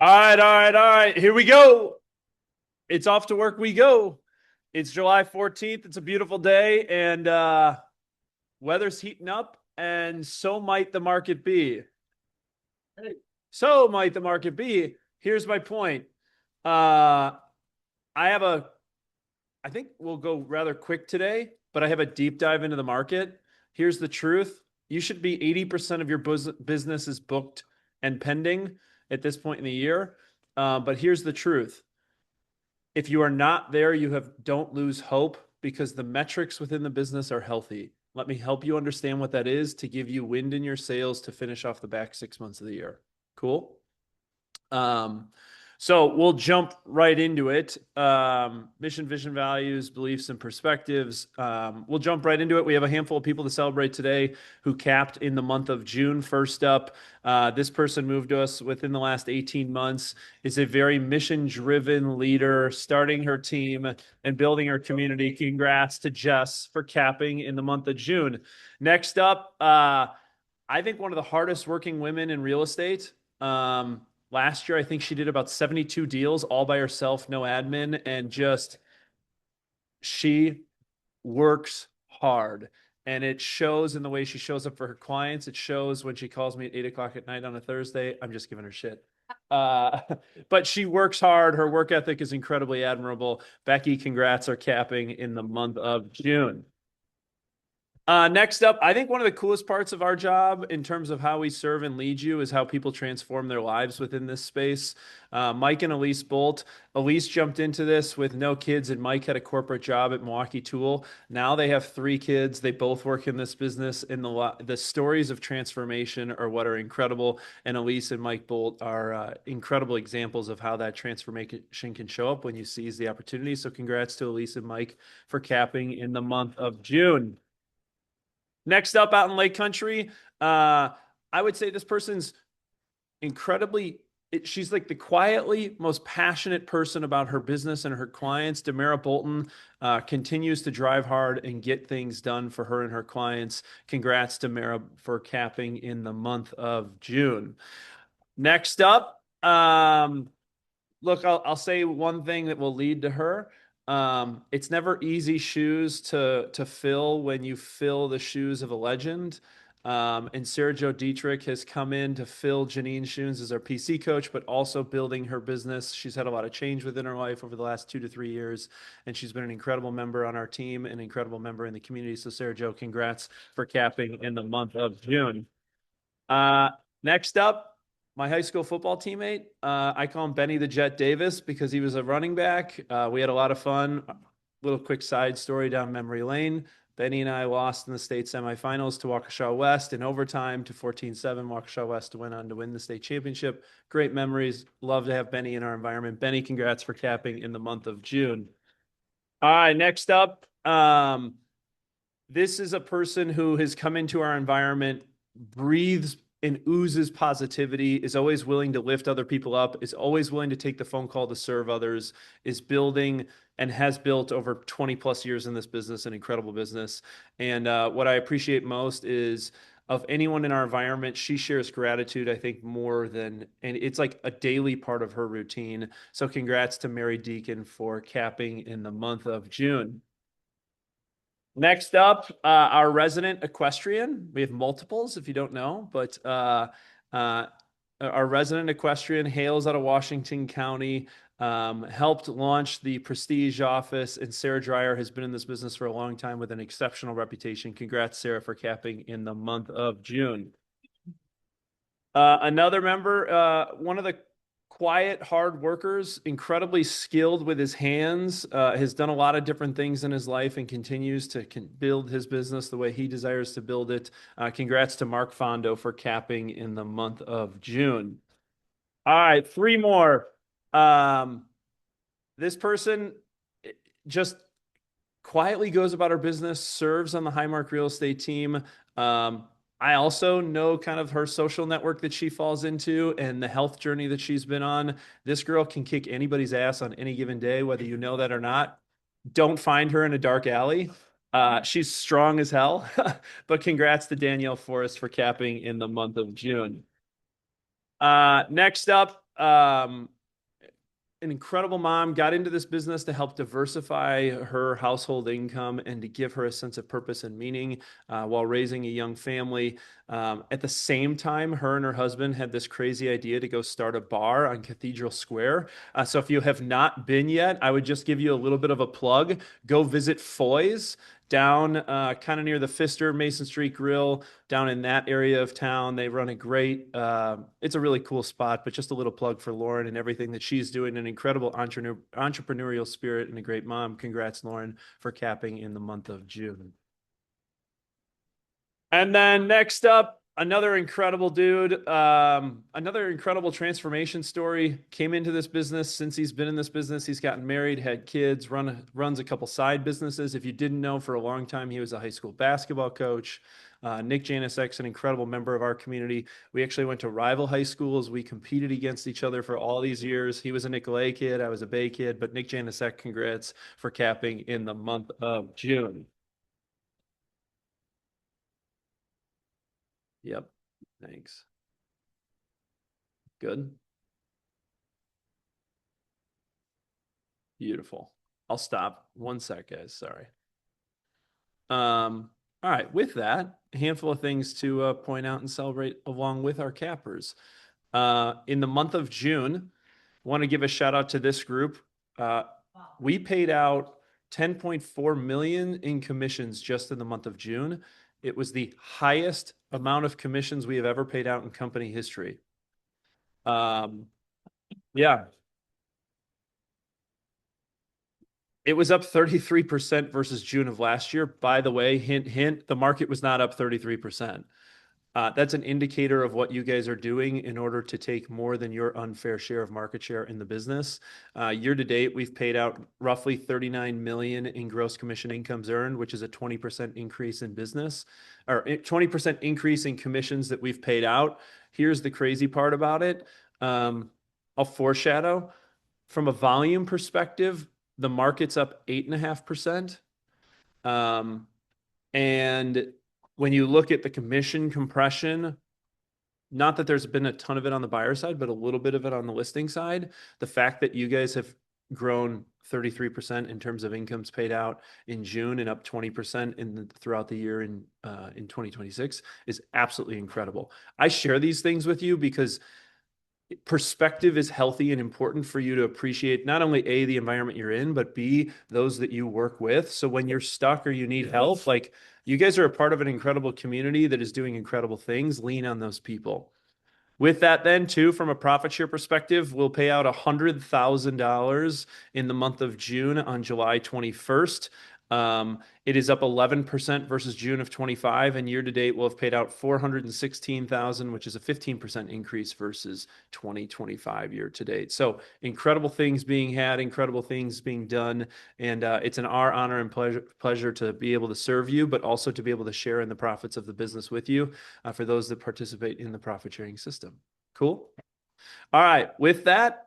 All right. Here we go. It's off to work we go. It's July 14th. It's a beautiful day, and weather's heating up, and so might the market be. So might the market be. Here's my point. I have I think we'll go rather quick today, but I have a deep dive into the market. Here's the truth. You should be 80% of your business is booked and pending at this point in the year. But here's the truth. If you are not there, don't lose hope because the metrics within the business are healthy. Let me help you understand what that is to give you wind in your sails to finish off the back 6 months of the year. Cool. Um, so we'll jump right into it. Mission, vision, values, beliefs, and perspectives. We'll jump right into it. We have a handful of people to celebrate today who capped in the month of June. First up, this person moved to us within the last 18 months, is a very mission-driven leader, starting her team and building her community. Congrats to Jess for capping in the month of June. Next up, I think one of the hardest working women in real estate. Last year, I think she did about 72 deals all by herself, no admin, and she works hard. And it shows in the way she shows up for her clients. It shows when she calls me at 8 o'clock at night on a Thursday. I'm just giving her shit. But she works hard. Her work ethic is incredibly admirable. Becky, congrats are capping in the month of June. Next up, I think one of the coolest parts of our job in terms of how we serve and lead you is how people transform their lives within this space. Mike and Elise Bolt. Elise jumped into this with no kids, and Mike had a corporate job at Milwaukee Tool. Now they have 3 kids. They both work in this business, and the stories of transformation are what are incredible. And Elise and Mike Bolt are incredible examples of how that transformation can show up when you seize the opportunity. So congrats to Elise and Mike for capping in the month of June. Next up, out in Lake Country, I would say this person's she's like the quietly most passionate person about her business and her clients. Demara Bolton continues to drive hard and get things done for her and her clients. Congrats, Demara, for capping in the month of June. Next up, look, I'll say one thing that will lead to her. It's never easy shoes to fill when you fill the shoes of a legend. And Sarah Jo Dietrich has come in to fill Janine's shoes as our PC coach, but also building her business. She's had a lot of change within her life over the last 2 to 3 years, and she's been an incredible member on our team, an incredible member in the community. So Sarah Jo, congrats for capping in the month of June. Next up, my high school football teammate. I call him Benny the Jet Davis because he was a running back. We had a lot of fun. Little quick side story down memory lane. Benny and I lost in the state semifinals to Waukesha West in overtime to 14-7. Waukesha West went on to win the state championship. Great memories. Love to have Benny in our environment. Benny, congrats for capping in the month of June. All right, next up. This is a person who has come into our environment, breathes and oozes positivity, is always willing to lift other people up, is always willing to take the phone call to serve others, is building and has built over 20 plus years in this business, an incredible business. And what I appreciate most is of anyone in our environment, she shares gratitude, I think, more than, and it's like a daily part of her routine. So congrats to Mary Deacon for capping in the month of June. Next up, our resident equestrian. We have multiples, if you don't know, but our resident equestrian hails out of Washington County, helped launch the Prestige office, and Sarah Dreyer has been in this business for a long time with an exceptional reputation. Congrats, Sarah, for capping in the month of June. Another member, one of the quiet, hard workers, incredibly skilled with his hands, has done a lot of different things in his life and continues to build his business the way he desires to build it. Congrats to Mark Fondo for capping in the month of June. All right, 3 more. This person just quietly goes about her business, serves on the Highmark Real Estate team. I also know kind of her social network that she falls into and the health journey that she's been on. This girl can kick anybody's ass on any given day, whether you know that or not. Don't find her in a dark alley. She's strong as hell, but congrats to Danielle Forrest for capping in the month of June. Next up, an incredible mom, got into this business to help diversify her household income and to give her a sense of purpose and meaning while raising a young family. At the same time, her and her husband had this crazy idea to go start a bar on Cathedral Square. So if you have not been yet, I would just give you a little bit of a plug. Go visit Foy's down kind of near the Pfister Mason Street Grill down in that area of town. They run a great, it's a really cool spot, but just a little plug for Lauren and everything that she's doing, an incredible entrepreneurial spirit and a great mom. Congrats, Lauren, for capping in the month of June. And then next up, another incredible dude, another incredible transformation story. Came into this business. Since he's been in this business, he's gotten married, had kids, runs a couple side businesses. If you didn't know, for a long time, he was a high school basketball coach. Nick Janisek, an incredible member of our community. We actually went to rival high schools. We competed against each other for all these years. He was a Nicolay kid. I was a Bay kid. But Nick Janisek, congrats for capping in the month of June. Yep. Thanks. Good. Beautiful. I'll stop. 1 sec, guys. Sorry. All right. With that, a handful of things to point out and celebrate along with our cappers. In the month of June, I want to give a shout out to this group. We paid out 10.4 million in commissions just in the month of June. It was the highest amount of commissions we have ever paid out in company history. Yeah. It was up 33% versus June of last year. By the way, hint, hint, the market was not up 33%. That's an indicator of what you guys are doing in order to take more than your unfair share of market share in the business. Year to date, we've paid out roughly 39 million in gross commission incomes earned, which is a 20% increase in business, or 20% increase in commissions that we've paid out. Here's the crazy part about it. I'll foreshadow. From a volume perspective, the market's up 8.5%. And when you look at the commission compression, not that there's been a ton of it on the buyer side, but a little bit of it on the listing side, the fact that you guys have grown 33% in terms of incomes paid out in June and up 20% throughout the year in 2026 is absolutely incredible. I share these things with you because perspective is healthy and important for you to appreciate not only A, the environment you're in, but B, those that you work with. So when you're stuck or you need help, like, you guys are a part of an incredible community that is doing incredible things. Lean on those people. With that, then, too, from a profit share perspective, we'll pay out $100,000 in the month of June on July 21st. It is up 11% versus June of 25, and year to date, we'll have paid out $416,000, which is a 15% increase versus 2025 year to date. So incredible things being had, incredible things being done, and it's our honor and pleasure to be able to serve you, but also to be able to share in the profits of the business with you for those that participate in the profit sharing system. Cool. All right. With that,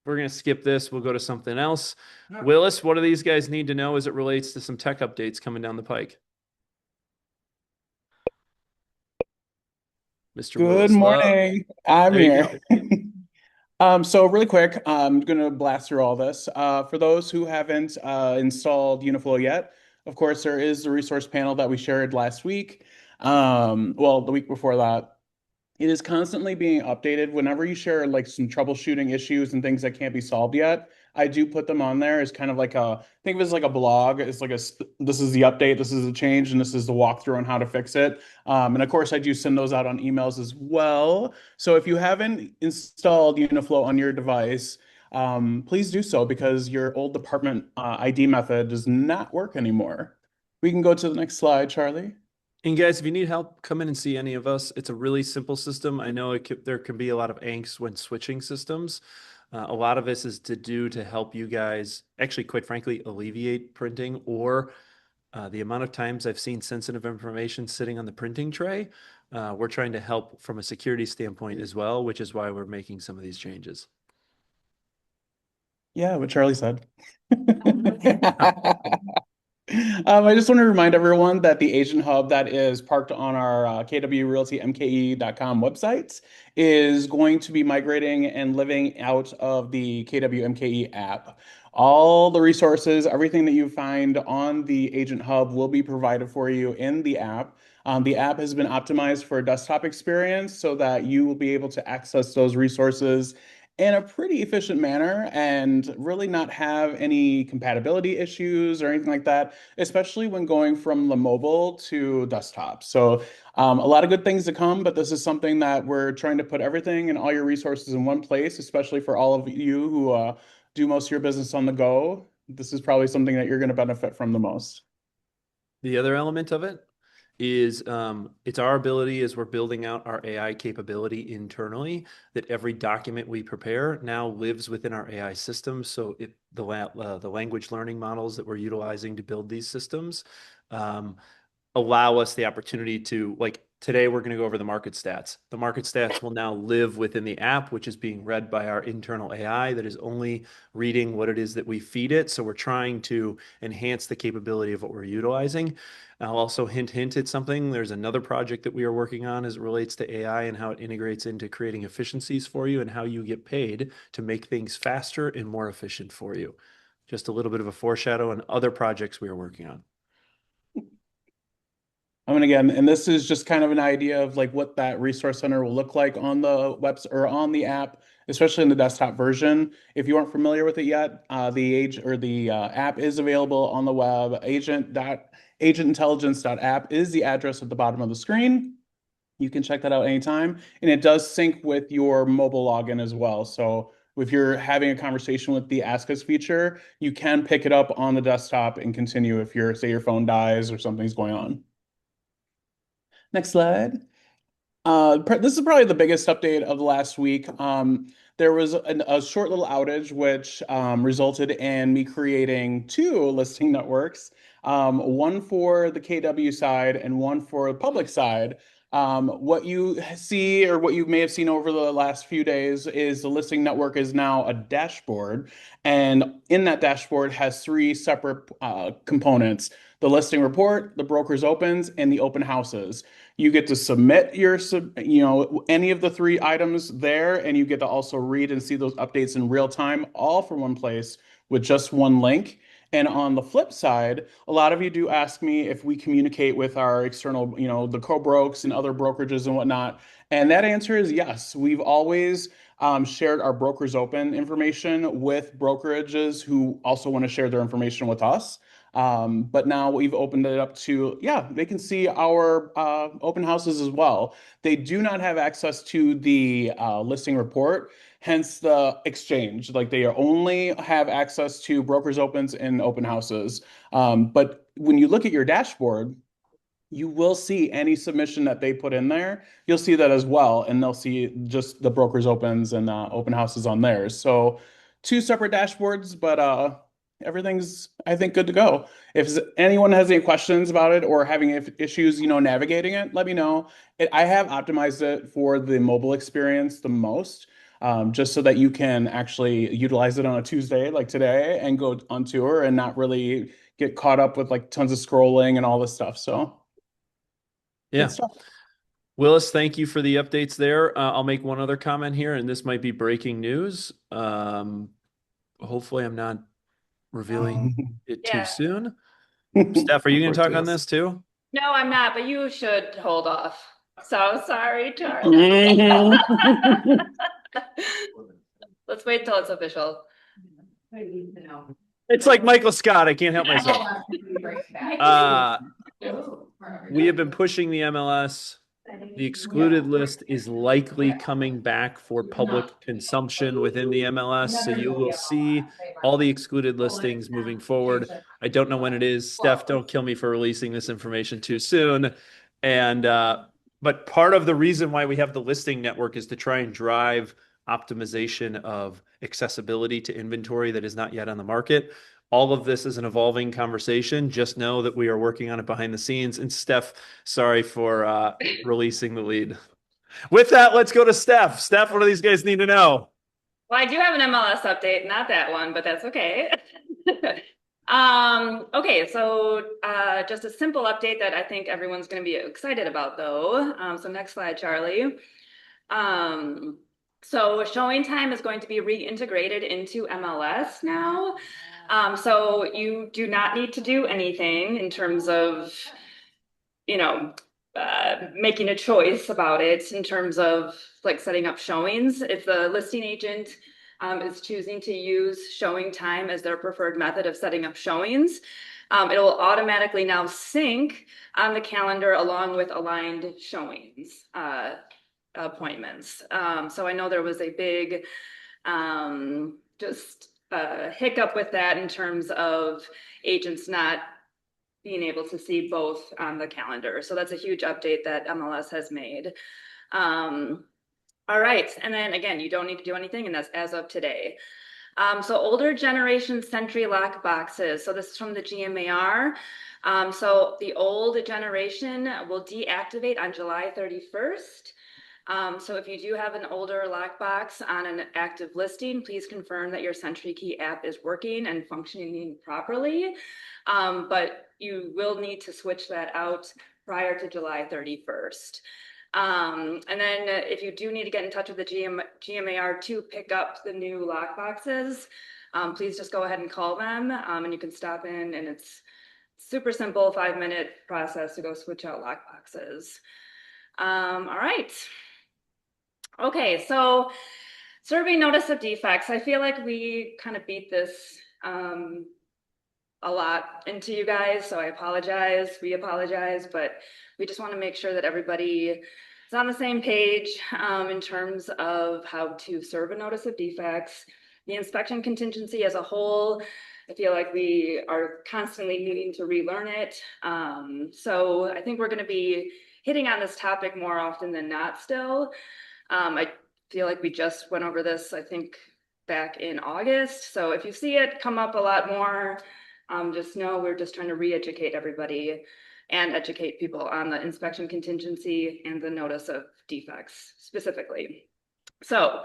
we're going to skip this. We'll go to something else. Willis, what do these guys need to know as it relates to some tech updates coming down the pike? Mr. Good Willis Love. morning. I'm There you here. go. So really quick, I'm gonna blast through all this. For those who haven't installed Uniflow yet, of course, there is the resource panel that we shared last week. Well, the week before that. It is constantly being updated. Whenever you share like some troubleshooting issues and things that can't be solved yet, I do put them on there as kind of like think of it as like a blog. It's like this is the update, this is the change, and this is the walkthrough on how to fix it. And of course, I do send those out on emails as well. So if you haven't installed Uniflow on your device, please do so because your old department ID method does not work anymore. We can go to the next slide, Charlie. And guys, if you need help, come in and see any of us. It's a really simple system. I know there can be a lot of angst when switching systems. A lot of this is to help you guys, actually, quite frankly, alleviate printing or the amount of times I've seen sensitive information sitting on the printing tray. We're trying to help from a security standpoint as well, which is why we're making some of these changes. Yeah, what Charlie said. I just want to remind everyone that the Agent Hub that is parked on our KW Realty MKE.com website is going to be migrating and living out of the KW MKE app. All the resources, everything that you find on the Agent Hub will be provided for you in the app. The app has been optimized for a desktop experience so that you will be able to access those resources in a pretty efficient manner and really not have any compatibility issues or anything like that, especially when going from the mobile to desktop. So, a lot of good things to come, but this is something that we're trying to put everything and all your resources in one place, especially for all of you who do most of your business on the go. This is probably something that you're going to benefit from the most. The other element of it is it's our ability as we're building out our AI capability internally that every document we prepare now lives within our AI system. So the language learning models that we're utilizing to build these systems um, allow us the opportunity to, like today, we're going to go over the market stats. The market stats will now live within the app, which is being read by our internal AI that is only reading what it is that we feed it. So we're trying to enhance the capability of what we're utilizing. I'll also hint at something. There's another project that we are working on as it relates to AI and how it integrates into creating efficiencies for you and how you get paid to make things faster and more efficient for you. Just a little bit of a foreshadow on other projects we are working on. And again, and this is just kind of an idea of like what that resource center will look like on the website or on the app, especially in the desktop version. If you aren't familiar with it yet, the app is available on the web. Agentintelligence.app is the address at the bottom of the screen. You can check that out anytime, and it does sync with your mobile login as well. So if you're having a conversation with the Ask Us feature, you can pick it up on the desktop and continue if say your phone dies or something's going on. Next slide. This is probably the biggest update of the last week. There was a short little outage which resulted in me creating two listing networks, one for the KW side and one for the public side. What you see or what you may have seen over the last few days is the listing network is now a dashboard, and in that dashboard has three separate components: the listing report, the brokers opens, and the open houses. You get to submit any of the three items there, and you get to also read and see those updates in real time, all from one place with just one link. And on the flip side, a lot of you do ask me if we communicate with our external, the co-brokes and other brokerages and whatnot. And that answer is yes. We've always shared our brokers open information with brokerages who also want to share their information with us. But now we've opened it up to, yeah, they can see our open houses as well. They do not have access to the listing report, hence the exchange. Like they only have access to brokers opens and open houses. But when you look at your dashboard, you will see any submission that they put in there. You'll see that as well, and they'll see just the brokers opens and open houses on theirs. So two separate dashboards, but everything's I think good to go. If anyone has any questions about it or having issues, navigating it, let me know. I have optimized it for the mobile experience the most. Just so that you can actually utilize it on a Tuesday like today and go on tour and not really get caught up with like tons of scrolling and all this stuff. So good Yeah. stuff. Willis, thank you for the updates there. I'll make one other comment here, and this might be breaking news. Hopefully, I'm not revealing it too Yeah. soon. Steph, are you Of going to course talk it on is. this too? No, I'm not, but you should hold off. So sorry, Charlie. Mhm. Let's wait till it's official. It's like Michael Scott. I can't help myself. Uh, we have been pushing the MLS. The excluded list is likely coming back for public consumption within the MLS. So you will see all the excluded listings moving forward. I don't know when it is. Steph, don't kill me for releasing this information too soon. And but part of the reason why we have the listing network is to try and drive optimization of accessibility to inventory that is not yet on the market. All of this is an evolving conversation. Just know that we are working on it behind the scenes. And Steph, sorry for releasing the lead. With that, let's go to Steph. Steph, what do these guys need to know? Well, I do have an MLS update, not that one, but that's okay. Okay, so just a simple update that I think everyone's going to be excited about, though. So next slide, Charlie. Um, so showing time is going to be reintegrated into MLS now. So you do not need to do anything in terms of, you know, making a choice about it in terms of like setting up showings. If the listing agent is choosing to use showing time as their preferred method of setting up showings, it will automatically now sync on the calendar along with aligned showings appointments. So I know there was a big just hiccup with that in terms of agents not being able to see both on the calendar. So that's a huge update that MLS has made. All right, and then again, you don't need to do anything, and that's as of today. So older generation Sentry lock boxes. So this is from the GMAR. So the old generation will deactivate on July 31st. So if you do have an older lockbox on an active listing, please confirm that your Sentry Key app is working and functioning properly. But you will need to switch that out prior to July 31st. And then if you do need to get in touch with the GMAR to pick up the new lockboxes, please just go ahead and call them, and you can stop in, and it's super simple 5-minute process to go switch out lockboxes. All right. Okay, so serving notice of defects. I feel like we kind of beat this a lot into you guys, so I apologize. We apologize, but we just want to make sure that everybody is on the same page in terms of how to serve a notice of defects. The inspection contingency as a whole, I feel like we are constantly needing to relearn it. So I think we're going to be hitting on this topic more often than not still. I feel like we just went over this, I think, back in August. So if you see it come up a lot more, just know we're just trying to re-educate everybody and educate people on the inspection contingency and the notice of defects specifically. So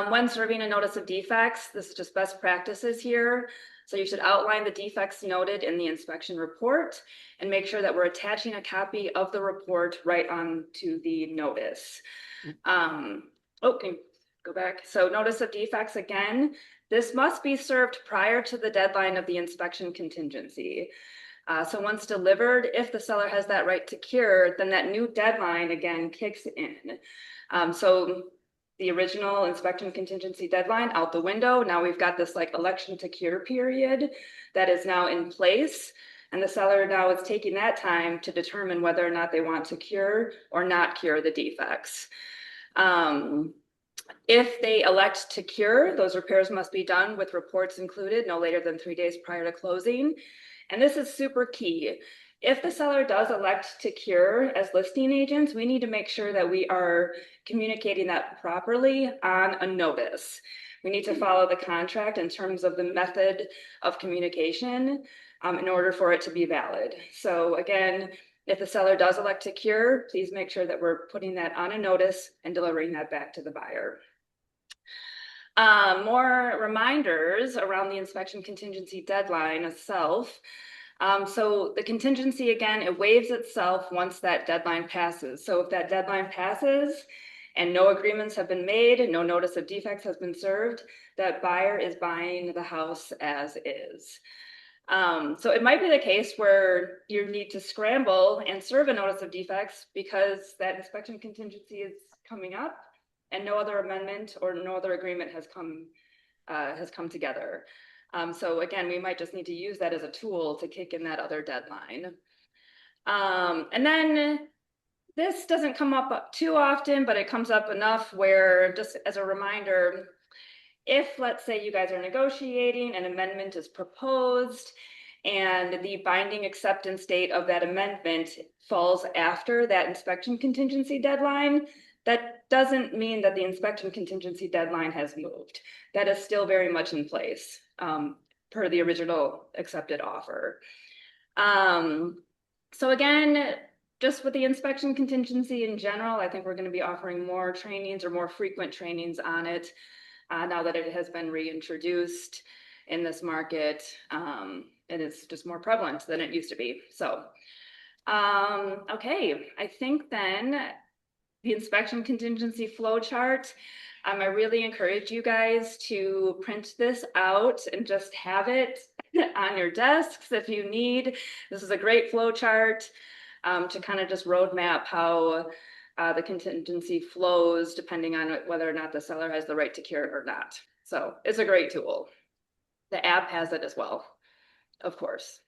when serving a notice of defects, this is just best practices here. So you should outline the defects noted in the inspection report and make sure that we're attaching a copy of the report right onto the notice. Can you go back? So notice of defects again, this must be served prior to the deadline of the inspection contingency. So once delivered, if the seller has that right to cure, then that new deadline again kicks in. So the original inspection contingency deadline out the window. Now we've got this like election to cure period that is now in place. And the seller now is taking that time to determine whether or not they want to cure or not cure the defects. If they elect to cure, those repairs must be done with reports included no later than 3 days prior to closing. And this is super key. If the seller does elect to cure as listing agents, we need to make sure that we are communicating that properly on a notice. We need to follow the contract in terms of the method of communication in order for it to be valid. So again, if the seller does elect to cure, please make sure that we're putting that on a notice and delivering that back to the buyer. More reminders around the inspection contingency deadline itself. So the contingency, again, it waives itself once that deadline passes. So if that deadline passes and no agreements have been made and no notice of defects has been served, that buyer is buying the house as is. So it might be the case where you need to scramble and serve a notice of defects because that inspection contingency is coming up and no other amendment or no other agreement has come together. So again, we might just need to use that as a tool to kick in that other deadline. And then this doesn't come up too often, but it comes up enough where, just as a reminder, if let's say you guys are negotiating, an amendment is proposed and the binding acceptance date of that amendment falls after that inspection contingency deadline, that doesn't mean that the inspection contingency deadline has moved. That is still very much in place per the original accepted offer. So again, just with the inspection contingency in general, I think we're going to be offering more trainings or more frequent trainings on it now that it has been reintroduced. in this market. And it's just more prevalent than it used to be. So, okay, I think then the inspection contingency flow chart. I really encourage you guys to print this out and just have it on your desks if you need. This is a great flow chart to kind of just roadmap how the contingency flows depending on whether or not the seller has the right to cure it or not. So it's a great tool. The app has it as well, of course.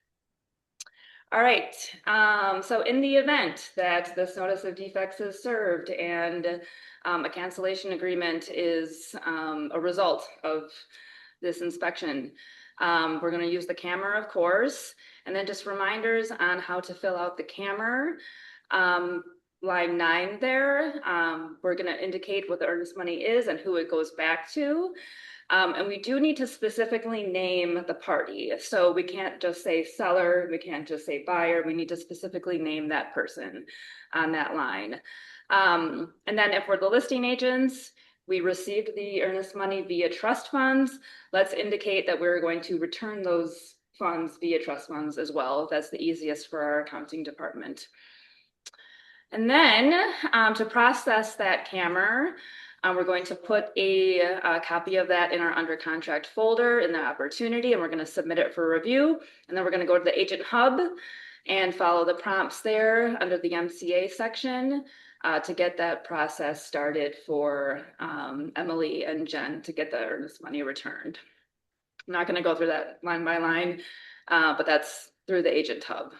All right, so in the event that this notice of defects is served and a cancellation agreement is a result of this inspection, we're going to use the camera, of course, and then just reminders on how to fill out the camera. Line 9 there, we're going to indicate what the earnest money is and who it goes back to. And we do need to specifically name the party. So we can't just say seller, we can't just say buyer, we need to specifically name that person on that line. And then if we're the listing agents, we received the earnest money via trust funds. Let's indicate that we're going to return those funds via trust funds as well. That's the easiest for our accounting department. And then to process that camera, we're going to put a copy of that in our under contract folder in the opportunity, and we're going to submit it for review. And then we're going to go to the agent hub and follow the prompts there under the MCA section to get that process started for Emily and Jen to get the earnest money returned. I'm not going to go through that line by line, but that's through the agent hub.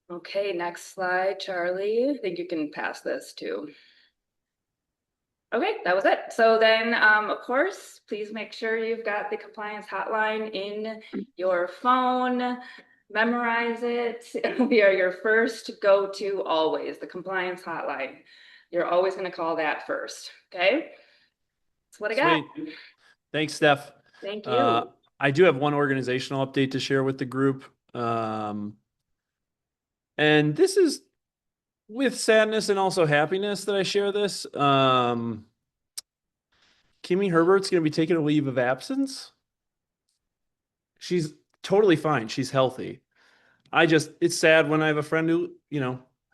Okay, next slide, Charlie. I think you can pass this too. Okay, that was it. So then, of course, please make sure you've got the compliance hotline in your phone. Memorize it. We are your first go-to always, the compliance hotline. You're always going to call that first. Okay, that's what I got. Sweet. Thanks, Steph. Thank you. I do have one organizational update to share with the group. And this is with sadness and also happiness that I share this. Kimmy Herbert's going to be taking a leave of absence. She's totally fine. She's healthy. It's sad when I have a friend who,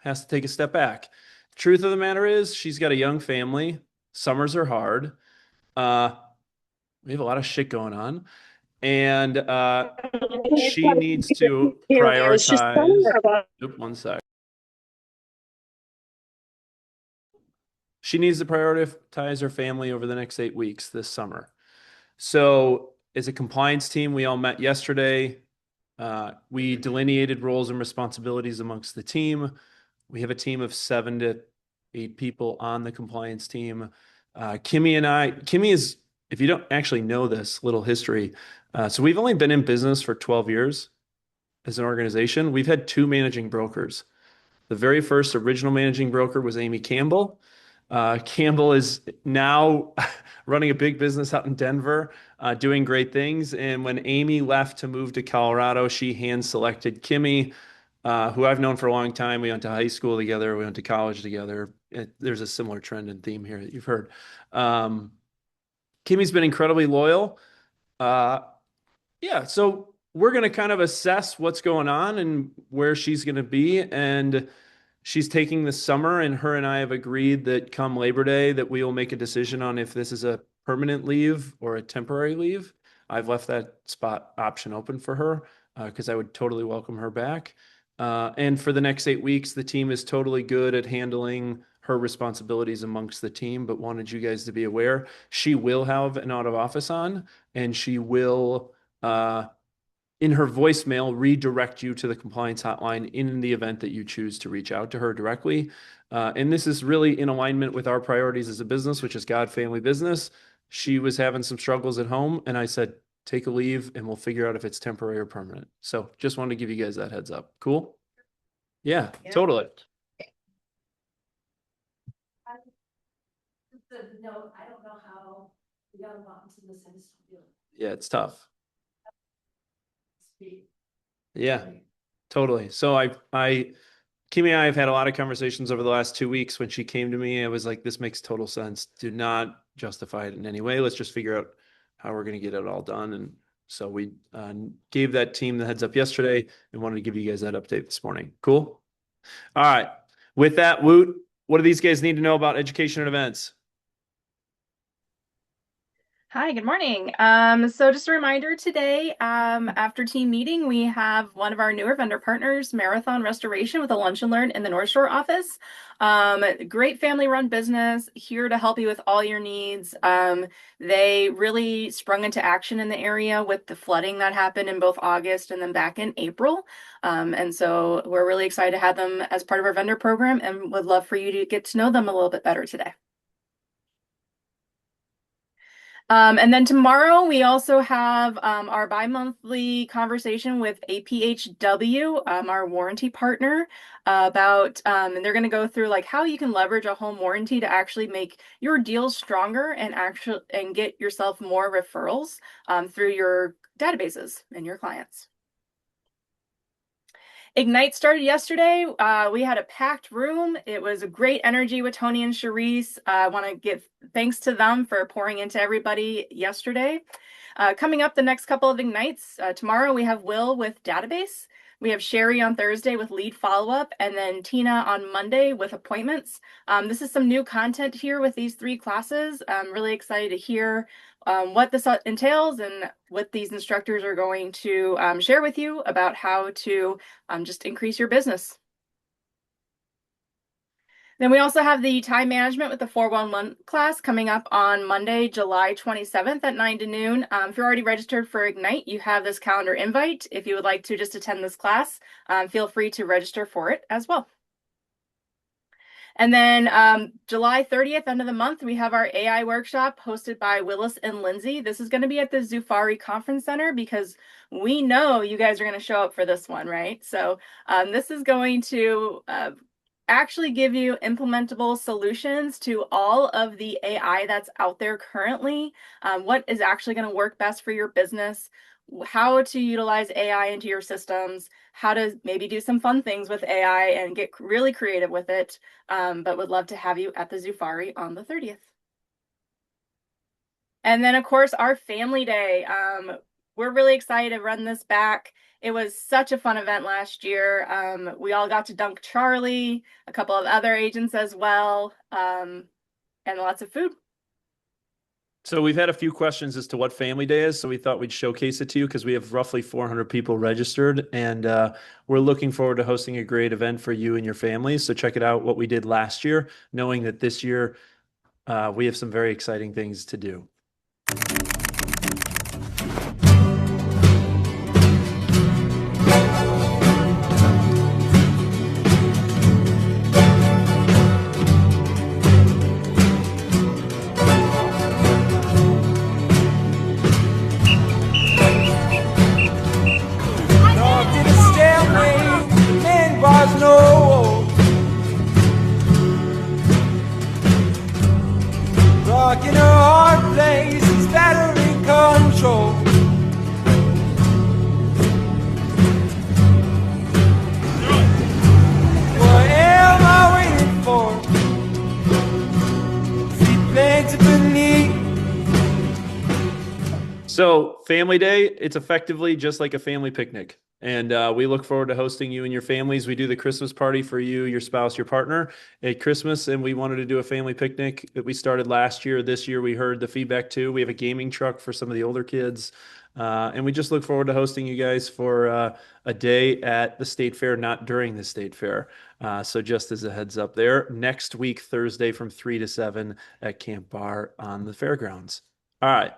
has to take a step back. Truth of the matter is she's got a young family. Summers are hard. We have a lot of shit going on. And she needs to prioritize. One sec. She needs to prioritize her family over the next 8 weeks this summer. So as a compliance team, we all met yesterday. We delineated roles and responsibilities amongst the team. We have a team of 7 to 8 people on the compliance team. Kimmy is, if you don't actually know this, little history. So we've only been in business for 12 years as an organization. We've had 2 managing brokers. The very first original managing broker was Amy Campbell. Campbell is now running a big business out in Denver, doing great things. And when Amy left to move to Colorado, she hand-selected Kimmy, who I've known for a long time. We went to high school together. We went to college together. There's a similar trend and theme here that you've heard. Kimmy's been incredibly loyal. So we're going to kind of assess what's going on and where she's going to be. And she's taking the summer, and her and I have agreed that come Labor Day that we will make a decision on if this is a permanent leave or a temporary leave. I've left that spot option open for her because I would totally welcome her back. And for the next 8 weeks, the team is totally good at handling her responsibilities amongst the team, but wanted you guys to be aware. She will have an out of office on, and she will, in her voicemail, redirect you to the compliance hotline in the event that you choose to reach out to her directly. And this is really in alignment with our priorities as a business, which is God, family, business. She was having some struggles at home, and I said, take a leave and we'll figure out if it's temporary or permanent. So just wanted to give you guys that heads up. Cool? Yeah. Totally. No, I don't know how the young moms in the sense feel. Yeah, it's tough. Yeah, totally. So Kimmy and I have had a lot of conversations over the last 2 weeks. When she came to me, I was like, this makes total sense. Do not justify it in any way. Let's just figure out how we're going to get it all done. And so we gave that team the heads up yesterday and wanted to give you guys that update this morning. Cool. All right. With that, Woot, what do these guys need to know about education and events? Hi, good morning. So just a reminder today, after team meeting, we have one of our newer vendor partners, Marathon Restoration, with a lunch and learn in the North Shore office. Great family-run business, here to help you with all your needs. They really sprung into action in the area with the flooding that happened in both August and then back in April. And so we're really excited to have them as part of our vendor program and would love for you to get to know them a little bit better today. And then tomorrow we also have our bi-monthly conversation with APHW, our warranty partner, about and they're going to go through like how you can leverage a home warranty to actually make your deals stronger and get yourself more referrals through your databases and your clients. Ignite started yesterday. We had a packed room. It was a great energy with Tony and Charisse. I want to give thanks to them for pouring into everybody yesterday. Coming up the next couple of Ignites, tomorrow we have Will with database. We have Sherry on Thursday with lead follow-up, and then Tina on Monday with appointments. This is some new content here with these 3 classes. I'm really excited to hear what this entails and what these instructors are going to share with you about how to just increase your business. Then we also have the time management with the 411 class coming up on Monday, July 27th at 9 to noon. If you're already registered for Ignite, you have this calendar invite. If you would like to just attend this class, feel free to register for it as well. And then July 30th, end of the month, we have our AI workshop hosted by Willis and Lindsay. This is going to be at the Zufari Conference Center because we know you guys are going to show up for this one, right? So this is going to actually give you implementable solutions to all of the AI that's out there currently, what is actually going to work best for your business, how to utilize AI into your systems, how to maybe do some fun things with AI and get really creative with it, but would love to have you at the Zufari on the 30th. And then, of course, our Family Day. We're really excited to run this back. It was such a fun event last year. We all got to dunk Charlie, a couple of other agents as well, and lots of food. So we've had a few questions as to what Family Day is, so we thought we'd showcase it to you because we have roughly 400 people registered, and we're looking forward to hosting a great event for you and your families. So check it out, what we did last year, knowing that this year we have some very exciting things to do. Rocking a hard place is battery control. What am I waiting for? Seatbelts beneath. So Family Day, it's effectively just like a family picnic. And we look forward to hosting you and your families. We do the Christmas party for you, your spouse, your partner at Christmas. And we wanted to do a family picnic that we started last year. This year, we heard the feedback too. We have a gaming truck for some of the older kids. And we just look forward to hosting you guys for a day at the State Fair, not during the State Fair. So just as a heads up there, next week, Thursday from 3 to 7 at Camp Bar on the fairgrounds. All right.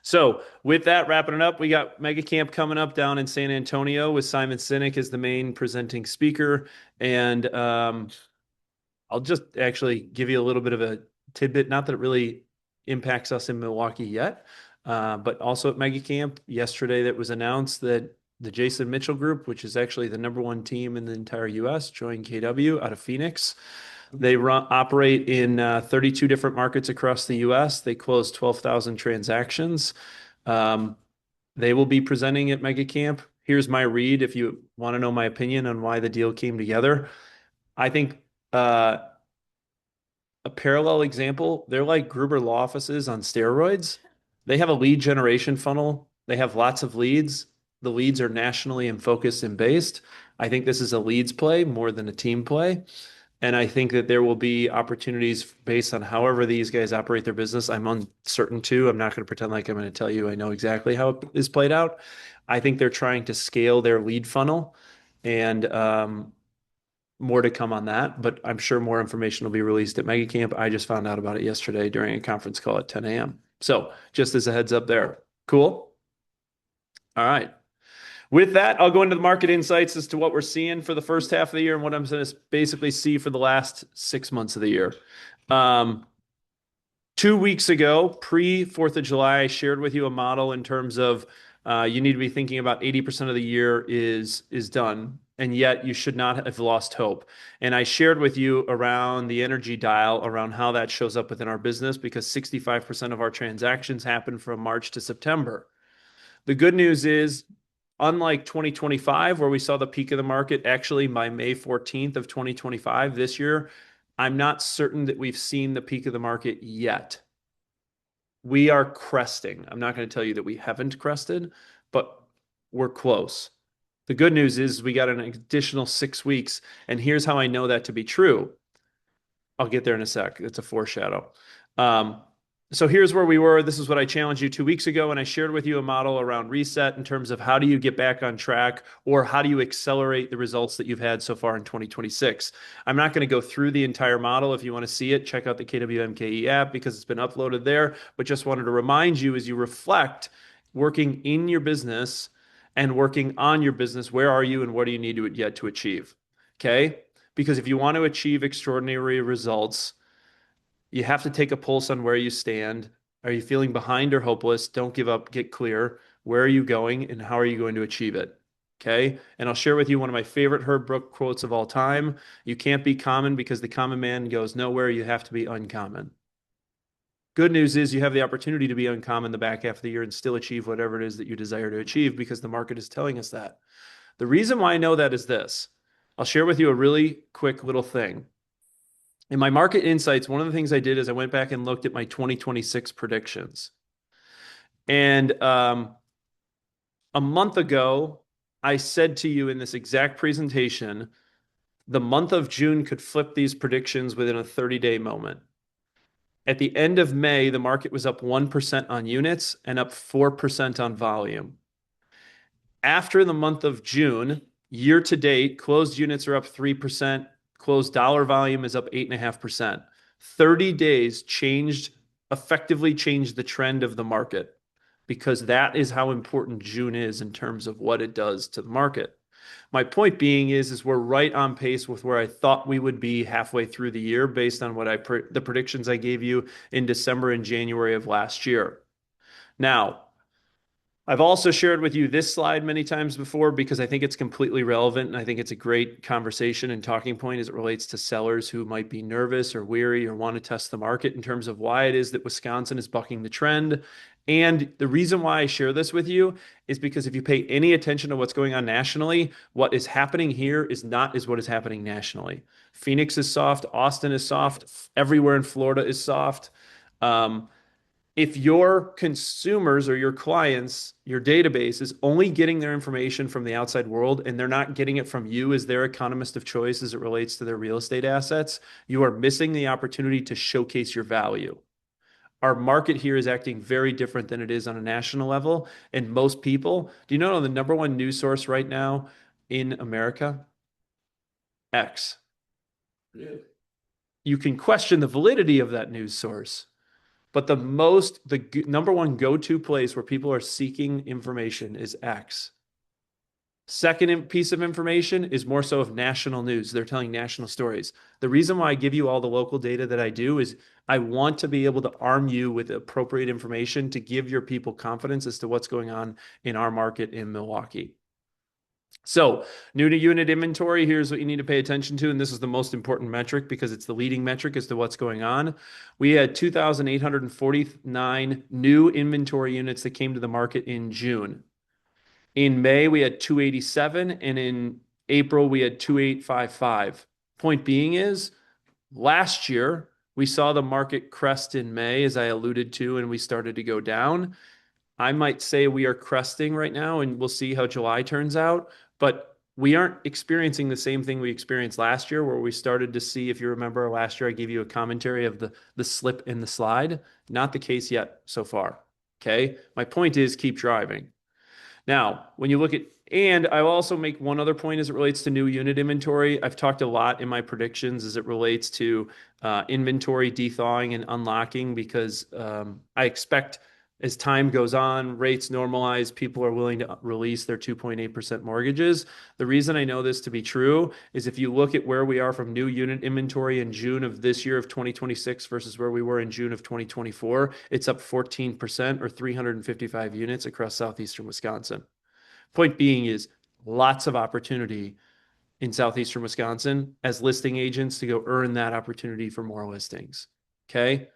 So with that, wrapping it up, we got Mega Camp coming up down in San Antonio with Simon Sinek as the main presenting speaker. And I'll just actually give you a little bit of a tidbit, not that it really impacts us in Milwaukee yet, but also at Mega Camp yesterday that was announced that the Jason Mitchell Group, which is actually the #1 team in the entire U.S., joined KW out of Phoenix. They operate in 32 different markets across the U.S. They closed 12,000 transactions. They will be presenting at Mega Camp. Here's my read if you want to know my opinion on why the deal came together. I think a parallel example, they're like Gruber law offices on steroids. They have a lead generation funnel. They have lots of leads. The leads are nationally and focused and based. I think this is a leads play more than a team play. And I think that there will be opportunities based on however these guys operate their business. I'm uncertain too. I'm not going to pretend like I'm going to tell you I know exactly how it is played out. I think they're trying to scale their lead funnel, and more to come on that. But I'm sure more information will be released at Mega Camp. I just found out about it yesterday during a conference call at 10 a.m. So just as a heads up there. Cool. All right. With that, I'll go into the market insights as to what we're seeing for the first half of the year and what I'm going to basically see for the last 6 months of the year. 2 weeks ago, pre-4th of July, I shared with you a model in terms of you need to be thinking about 80% of the year is done, and yet you should not have lost hope. And I shared with you around the energy dial, around how that shows up within our business, because 65% of our transactions happen from March to September. The good news is, unlike 2025, where we saw the peak of the market actually by May 14th of 2025 this year, I'm not certain that we've seen the peak of the market yet. We are cresting. I'm not going to tell you that we haven't crested, but we're close. The good news is we got an additional 6 weeks, and here's how I know that to be true. I'll get there in a sec. It's a foreshadow. So here's where we were. This is what I challenged you 2 weeks ago, and I shared with you a model around reset in terms of how do you get back on track, or how do you accelerate the results that you've had so far in 2026. I'm not going to go through the entire model. If you want to see it, check out the KW MKE app because it's been uploaded there, but just wanted to remind you as you reflect working in your business and working on your business, where are you and what do you need to yet to achieve? Okay? Because if you want to achieve extraordinary results, you have to take a pulse on where you stand. Are you feeling behind or hopeless? Don't give up. Get clear. Where are you going and how are you going to achieve it? Okay. And I'll share with you one of my favorite Herb Brook quotes of all time. You can't be common because the common man goes nowhere. You have to be uncommon. Good news is you have the opportunity to be uncommon the back half of the year and still achieve whatever it is that you desire to achieve, because the market is telling us that. The reason why I know that is this. I'll share with you a really quick little thing. In my market insights, one of the things I did is I went back and looked at my 2026 predictions. And a month ago, I said to you in this exact presentation, the month of June could flip these predictions within a 30-day moment. At the end of May, the market was up 1% on units and up 4% on volume. After the month of June, year to date, closed units are up 3%. Closed dollar volume is up 8.5%. 30 days effectively changed the trend of the market, because that is how important June is in terms of what it does to the market. My point being is we're right on pace with where I thought we would be halfway through the year based on what the predictions I gave you in December and January of last year. Now, I've also shared with you this slide many times before because I think it's completely relevant, and I think it's a great conversation and talking point as it relates to sellers who might be nervous or weary or want to test the market in terms of why it is that Wisconsin is bucking the trend. And the reason why I share this with you is because if you pay any attention to what's going on nationally, what is happening here is what is happening nationally. Phoenix is soft. Austin is soft. Everywhere in Florida is soft. If your consumers or your clients, your database is only getting their information from the outside world and they're not getting it from you as their economist of choice as it relates to their real estate assets, you are missing the opportunity to showcase your value. Our market here is acting very different than it is on a national level. And most people, do you know the number one news source right now in America? X. You can question the validity of that news source. But the number one go-to place where people are seeking information is X. Second piece of information is more so of national news. They're telling national stories. The reason why I give you all the local data that I do is I want to be able to arm you with appropriate information to give your people confidence as to what's going on in our market in Milwaukee. So new to unit inventory, here's what you need to pay attention to. And this is the most important metric because it's the leading metric as to what's going on. We had 2,849 new inventory units that came to the market in June. In May, we had 287. And in April, we had 2,855. Point being is last year, We saw the market crest in May, as I alluded to, and we started to go down. I might say we are cresting right now, and we'll see how July turns out. But we aren't experiencing the same thing we experienced last year, where we started to see, if you remember last year, I gave you a commentary of the slip in the slide. Not the case yet so far. Okay. My point is keep driving. Now, when you look at, and I'll also make one other point as it relates to new unit inventory. I've talked a lot in my predictions as it relates to inventory thawing and unlocking, because I expect as time goes on, rates normalize, people are willing to release their 2.8% mortgages. The reason I know this to be true is if you look at where we are from new unit inventory in June of this year of 2026 versus where we were in June of 2024, it's up 14% or 355 units across Southeastern Wisconsin. Point being is lots of opportunity in Southeastern Wisconsin as listing agents to go earn that opportunity for more listings. Okay.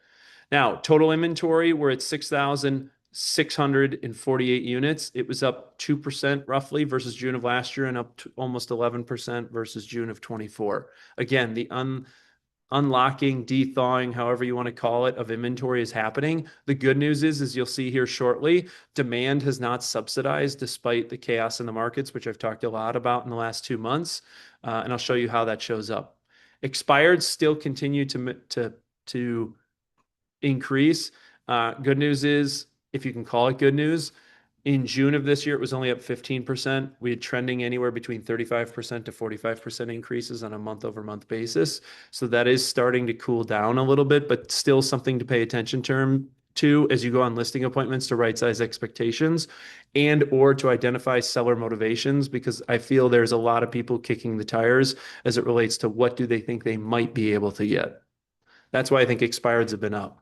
Now, total inventory, we're at 6,648 units. It was up 2% roughly versus June of last year and up to almost 11% versus June of 24. Again, the unlocking, thawing, however you want to call it, of inventory is happening. The good news is, as you'll see here shortly, demand has not subsidized despite the chaos in the markets, which I've talked a lot about in the last 2 months. And I'll show you how that shows up. Expired still continue to increase. Good news is, if you can call it good news, in June of this year, it was only up 15%. We had trending anywhere between 35% to 45% increases on a month-over-month basis. So that is starting to cool down a little bit, but still something to pay attention to as you go on listing appointments to right-size expectations and or to identify seller motivations, because I feel there's a lot of people kicking the tires as it relates to what do they think they might be able to get. That's why I think expireds have been up.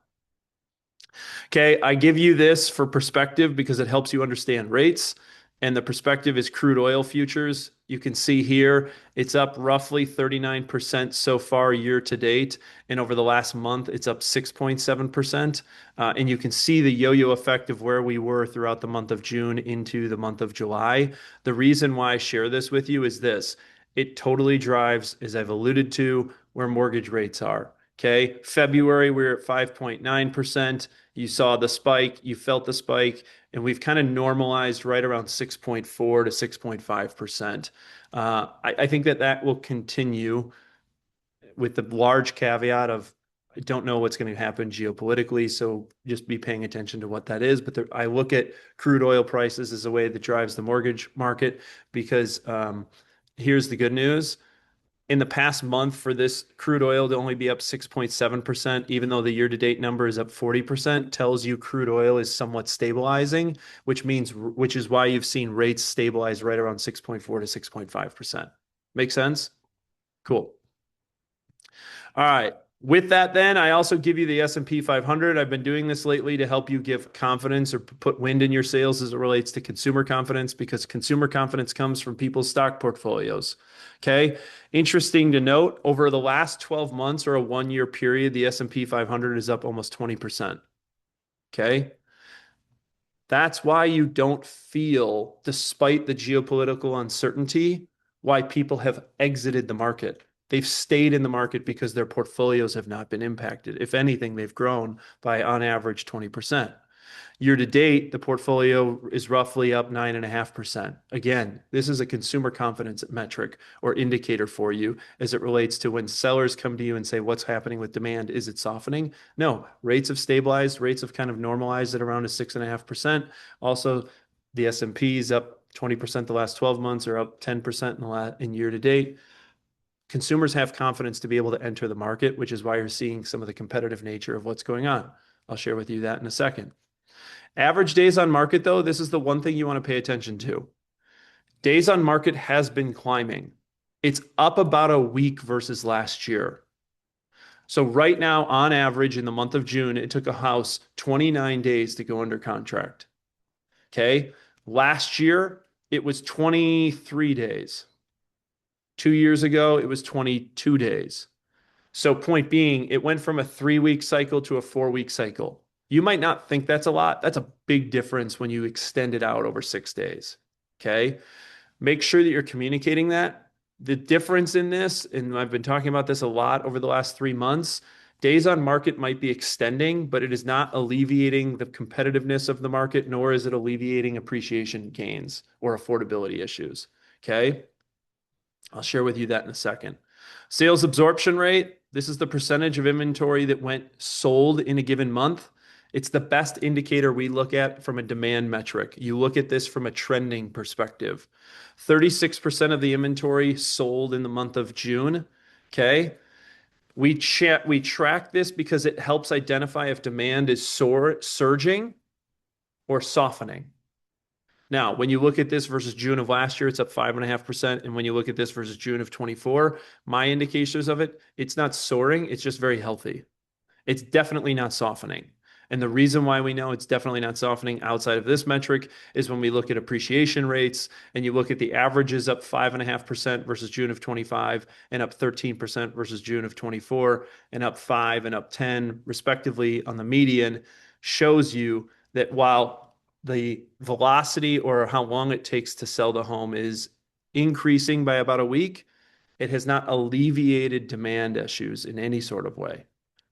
Okay, I give you this for perspective because it helps you understand rates. And the perspective is crude oil futures. You can see here, it's up roughly 39% so far year to date. And over the last month, it's up 6.7%. And you can see the yo-yo effect of where we were throughout the month of June into the month of July. The reason why I share this with you is this. It totally drives, as I've alluded to, where mortgage rates are. Okay, February, we're at 5.9%. You saw the spike, you felt the spike, and we've kind of normalized right around 6.4 to 6.5%. I think that will continue with the large caveat of I don't know what's going to happen geopolitically, so just be paying attention to what that is. But I look at crude oil prices as a way that drives the mortgage market because here's the good news. In the past month for this crude oil to only be up 6.7%, even though the year-to-date number is up 40%, tells you crude oil is somewhat stabilizing, which is why you've seen rates stabilize right around 6.4 to 6.5%. Make sense? Cool. All right. With that, then, I also give you the S&P 500. I've been doing this lately to help you give confidence or put wind in your sails as it relates to consumer confidence, because consumer confidence comes from people's stock portfolios. Okay. Interesting to note, over the last 12 months or a 1-year period, the S&P 500 is up almost 20%. Okay. That's why you don't feel, despite the geopolitical uncertainty, why people have exited the market. They've stayed in the market because their portfolios have not been impacted. If anything, they've grown by on average 20%. Year to date, the portfolio is roughly up 9.5%. Again, this is a consumer confidence metric or indicator for you as it relates to when sellers come to you and say, what's happening with demand? Is it softening? No, rates have stabilized. Rates have kind of normalized at around a 6.5%. Also, the S&P is up 20% the last 12 months or up 10% in year to date. Consumers have confidence to be able to enter the market, which is why you're seeing some of the competitive nature of what's going on. I'll share with you that in a second. Average days on market, though, this is the one thing you want to pay attention to. Days on market has been climbing. It's up about a week versus last year. So right now, on average, in the month of June, it took a house 29 days to go under contract. Okay. Last year, it was 23 days. 2 years ago, it was 22 days. So point being, it went from a 3-week cycle to a 4-week cycle. You might not think that's a lot. That's a big difference when you extend it out over 6 days. Okay. Make sure that you're communicating that. The difference in this, and I've been talking about this a lot over the last 3 months, Days on market might be extending, but it is not alleviating the competitiveness of the market, nor is it alleviating appreciation gains or affordability issues. Okay. I'll share with you that in a second. Sales absorption rate. This is the percentage of inventory that went sold in a given month. It's the best indicator we look at from a demand metric. You look at this from a trending perspective. 36% of the inventory sold in the month of June. Okay. We track this because it helps identify if demand is surging or softening. Now, when you look at this versus June of last year, it's up 5.5%. And when you look at this versus June of 24, my indicators of it, it's not soaring. It's just very healthy. It's definitely not softening. And the reason why we know it's definitely not softening outside of this metric is when we look at appreciation rates and you look at the averages up 5.5% versus June of 25 and up 13% versus June of 24 and up 5 and up 10 respectively on the median, shows you that while the velocity or how long it takes to sell the home is increasing by about a week, it has not alleviated demand issues in any sort of way.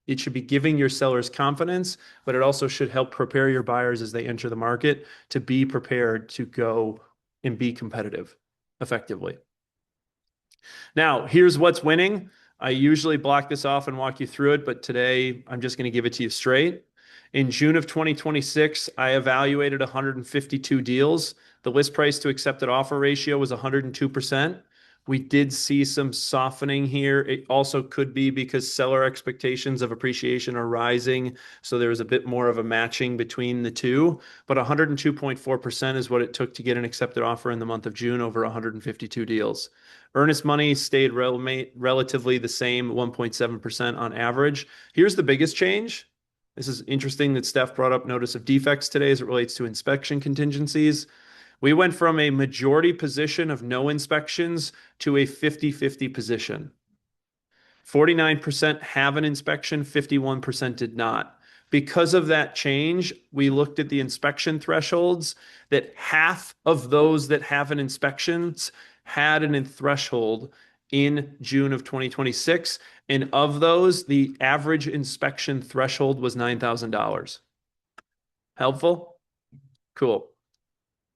It should be giving your sellers confidence, but it also should help prepare your buyers as they enter the market to be prepared to go and be competitive effectively. Now, here's what's winning. I usually block this off and walk you through it, but today I'm just going to give it to you straight. In June of 2026, I evaluated 152 deals. The list price to accepted offer ratio was 102%. We did see some softening here. It also could be because seller expectations of appreciation are rising. So there was a bit more of a matching between the two. But 102.4% is what it took to get an accepted offer in the month of June over 152 deals. Earnest money stayed relatively the same, 1.7% on average. Here's the biggest change. This is interesting that Steph brought up notice of defects today as it relates to inspection contingencies. We went from a majority position of no inspections to a 50-50 position. 49% have an inspection, 51% did not. Because of that change, we looked at the inspection thresholds that half of those that have an inspections had an threshold in June of 2026. And of those, the average inspection threshold was $9,000. Helpful? Cool.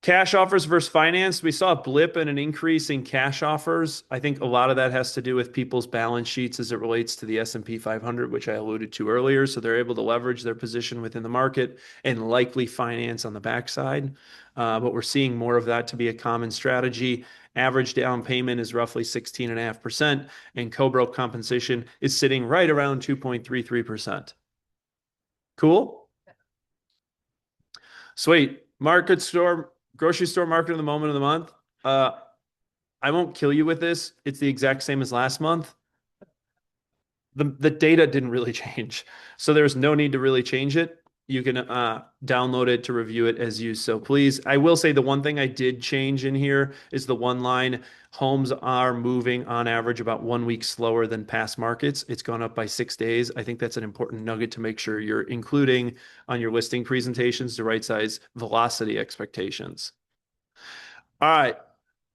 Cash offers versus finance. We saw a blip and an increase in cash offers. I think a lot of that has to do with people's balance sheets as it relates to the S&P 500, which I alluded to earlier. So they're able to leverage their position within the market and likely finance on the backside. But we're seeing more of that to be a common strategy. Average down payment is roughly 16.5%, and co-broke compensation is sitting right around 2.33%. Cool? Sweet. Grocery store market of the moment of the month. I won't kill you with this. It's the exact same as last month. The data didn't really change. So there's no need to really change it. You can download it to review it as you so please. I will say the one thing I did change in here is the one line. Homes are moving on average about 1 week slower than past markets. It's gone up by 6 days. I think that's an important nugget to make sure you're including on your listing presentations to right size velocity expectations. All right.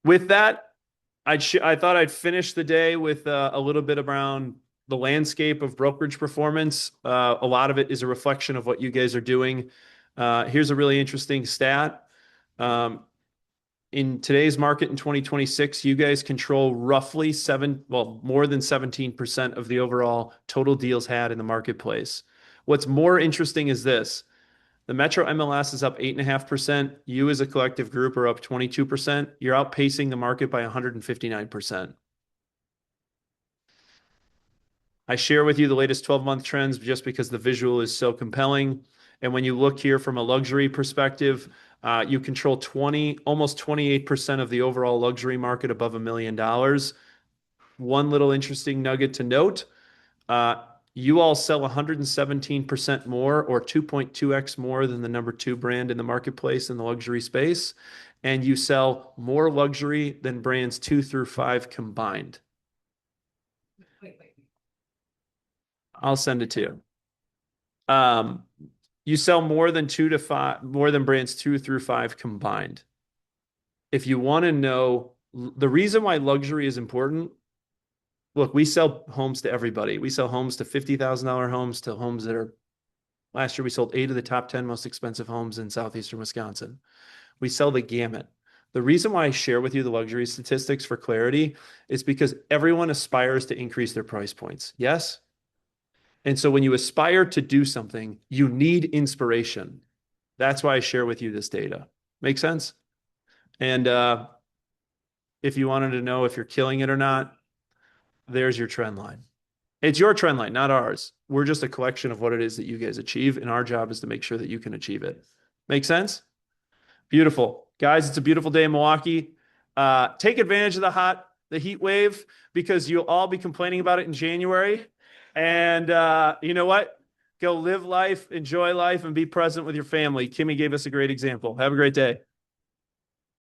With that, I thought I'd finish the day with a little bit around the landscape of brokerage performance. A lot of it is a reflection of what you guys are doing. Here's a really interesting stat. In today's market in 2026, you guys control roughly more than 17% of the overall total deals had in the marketplace. What's more interesting is this. The Metro MLS is up 8.5%. You as a collective group are up 22%. You're outpacing the market by 159%. I share with you the latest 12-month trends just because the visual is so compelling. And when you look here from a luxury perspective, you control almost 28% of the overall luxury market above $1 million. One little interesting nugget to note, you all sell 117% more or 2.2x more than the number 2 brand in the marketplace in the luxury space. And you sell more luxury than brands 2 through 5 combined. I'll send it to you. You sell more than brands 2 through 5 combined. If you want to know the reason why luxury is important, look, we sell homes to everybody. We sell homes to $50,000 homes to homes that are, last year we sold 8 of the top 10 most expensive homes in Southeastern Wisconsin. We sell the gamut. The reason why I share with you the luxury statistics for clarity is because everyone aspires to increase their price points. Yes? And so when you aspire to do something, you need inspiration. That's why I share with you this data. Make sense? And if you wanted to know if you're killing it or not, there's your trend line. It's your trend line, not ours. We're just a collection of what it is that you guys achieve, and our job is to make sure that you can achieve it. Make sense? Beautiful. Guys, it's a beautiful day in Milwaukee. Take advantage of the heat wave, because you'll all be complaining about it in January. And you know what? Go live life, enjoy life, and be present with your family. Kimmy gave us a great example. Have a great day.